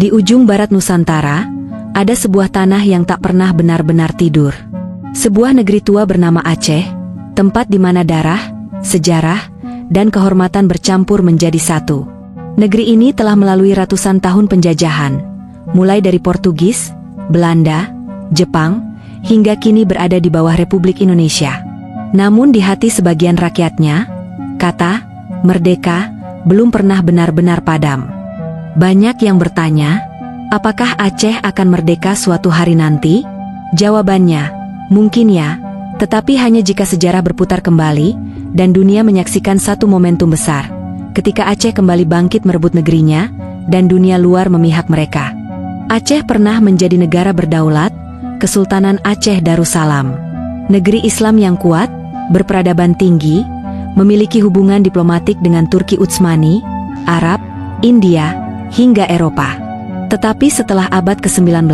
Di ujung barat Nusantara, ada sebuah tanah yang tak pernah benar-benar tidur. Sebuah negeri tua bernama Aceh, tempat di mana darah, sejarah, dan kehormatan bercampur menjadi satu. Negeri ini telah melalui ratusan tahun penjajahan, mulai dari Portugis, Belanda, Jepang, hingga kini berada di bawah Republik Indonesia. Namun di hati sebagian rakyatnya, kata merdeka belum pernah benar-benar padam. Banyak yang bertanya, apakah Aceh akan merdeka suatu hari nanti? Jawabannya, mungkin ya, tetapi hanya jika sejarah berputar kembali dan dunia menyaksikan satu momentum besar, ketika Aceh kembali bangkit merebut negerinya dan dunia luar memihak mereka. Aceh pernah menjadi negara berdaulat, Kesultanan Aceh Darussalam. Negeri Islam yang kuat, berperadaban tinggi, memiliki hubungan diplomatik dengan Turki Utsmani, Arab, India, hingga Eropa. Tetapi setelah abad ke-19,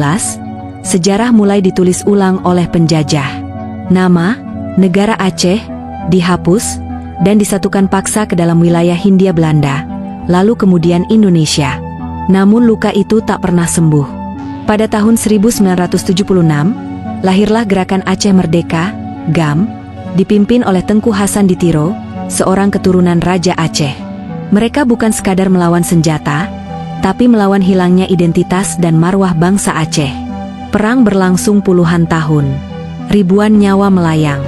sejarah mulai ditulis ulang oleh penjajah. Nama, negara Aceh, dihapus, dan disatukan paksa ke dalam wilayah Hindia Belanda, lalu kemudian Indonesia. Namun luka itu tak pernah sembuh. Pada tahun 1976, lahirlah Gerakan Aceh Merdeka, GAM, dipimpin oleh Tengku Hasan Ditiro, seorang keturunan Raja Aceh. Mereka bukan sekadar melawan senjata, tapi melawan hilangnya identitas dan marwah bangsa Aceh. Perang berlangsung puluhan tahun. Ribuan nyawa melayang.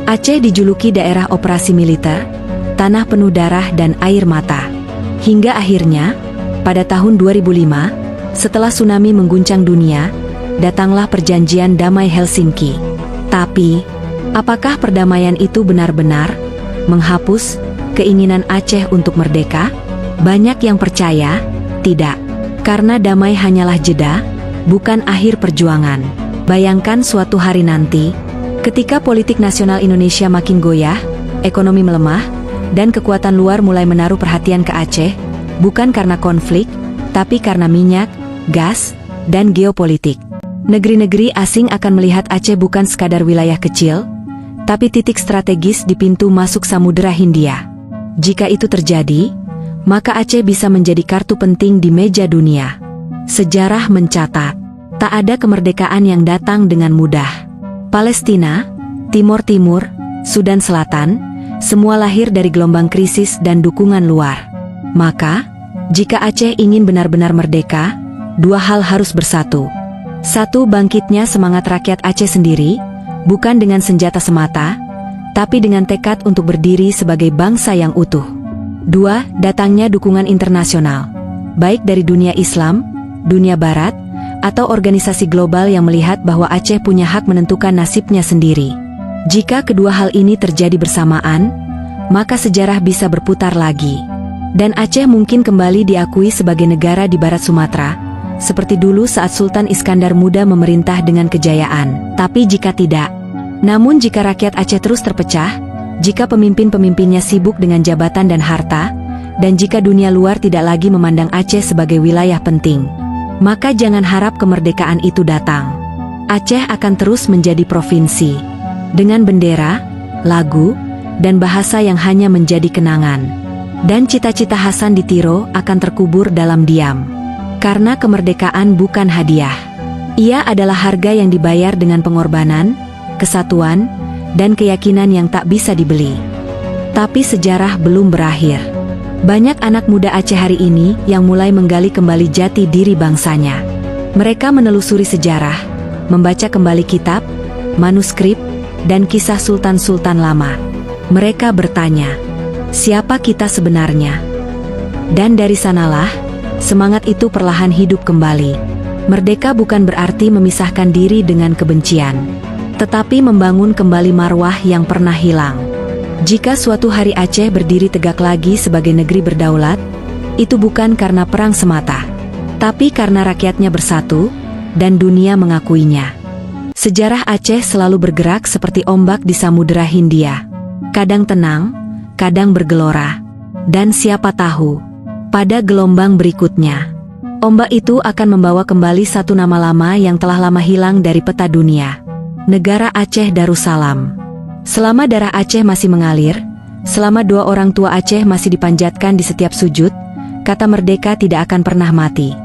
Aceh dijuluki daerah operasi militer, tanah penuh darah dan air mata. Hingga akhirnya, pada tahun 2005, setelah tsunami mengguncang dunia, datanglah perjanjian damai Helsinki. Tapi, apakah perdamaian itu benar-benar menghapus keinginan Aceh untuk merdeka? Banyak yang percaya, tidak. Karena damai hanyalah jeda, bukan akhir perjuangan. Bayangkan suatu hari nanti, ketika politik nasional Indonesia makin goyah, ekonomi melemah, dan kekuatan luar mulai menaruh perhatian ke Aceh, bukan karena konflik, tapi karena minyak, gas, dan geopolitik. Negeri-negeri asing akan melihat Aceh bukan sekadar wilayah kecil, tapi titik strategis di pintu masuk Samudera Hindia. Jika itu terjadi, maka Aceh bisa menjadi kartu penting di meja dunia. Sejarah mencatat, tak ada kemerdekaan yang datang dengan mudah. Palestina, Timor Timur, Sudan Selatan, semua lahir dari gelombang krisis dan dukungan luar. Maka, jika Aceh ingin benar-benar merdeka, dua hal harus bersatu. Satu, bangkitnya semangat rakyat Aceh sendiri, bukan dengan senjata semata, tapi dengan tekad untuk berdiri sebagai bangsa yang utuh. Dua, datangnya dukungan internasional, baik dari dunia Islam, dunia Barat, atau organisasi global yang melihat bahwa Aceh punya hak menentukan nasibnya sendiri. Jika kedua hal ini terjadi bersamaan, maka sejarah bisa berputar lagi. Dan Aceh mungkin kembali diakui sebagai negara di Barat Sumatera, seperti dulu saat Sultan Iskandar Muda memerintah dengan kejayaan. Tapi jika tidak, namun jika rakyat Aceh terus terpecah, jika pemimpin-pemimpinnya sibuk dengan jabatan dan harta, dan jika dunia luar tidak lagi memandang Aceh sebagai wilayah penting, maka jangan harap kemerdekaan itu datang. Aceh akan terus menjadi provinsi, dengan bendera, lagu, dan bahasa yang hanya menjadi kenangan. Dan cita-cita Hasan Ditiro akan terkubur dalam diam. Karena kemerdekaan bukan hadiah. Ia adalah harga yang dibayar dengan pengorbanan, kesatuan, dan keyakinan yang tak bisa dibeli. Tapi sejarah belum berakhir. Banyak anak muda Aceh hari ini yang mulai menggali kembali jati diri bangsanya. Mereka menelusuri sejarah, membaca kembali kitab, manuskrip, dan kisah sultan-sultan lama. Mereka bertanya, siapa kita sebenarnya? Dan dari sanalah, semangat itu perlahan hidup kembali. Merdeka bukan berarti memisahkan diri dengan kebencian, tetapi membangun kembali marwah yang pernah hilang. Jika suatu hari Aceh berdiri tegak lagi sebagai negeri berdaulat, itu bukan karena perang semata, tapi karena rakyatnya bersatu, dan dunia mengakuinya. Sejarah Aceh selalu bergerak seperti ombak di Samudera Hindia. Kadang tenang, kadang bergelora. Dan siapa tahu, pada gelombang berikutnya, ombak itu akan membawa kembali satu nama lama yang telah lama hilang dari peta dunia. Negara Aceh Darussalam. Selama darah Aceh masih mengalir, selama doa orang tua Aceh masih dipanjatkan di setiap sujud, kata merdeka tidak akan pernah mati.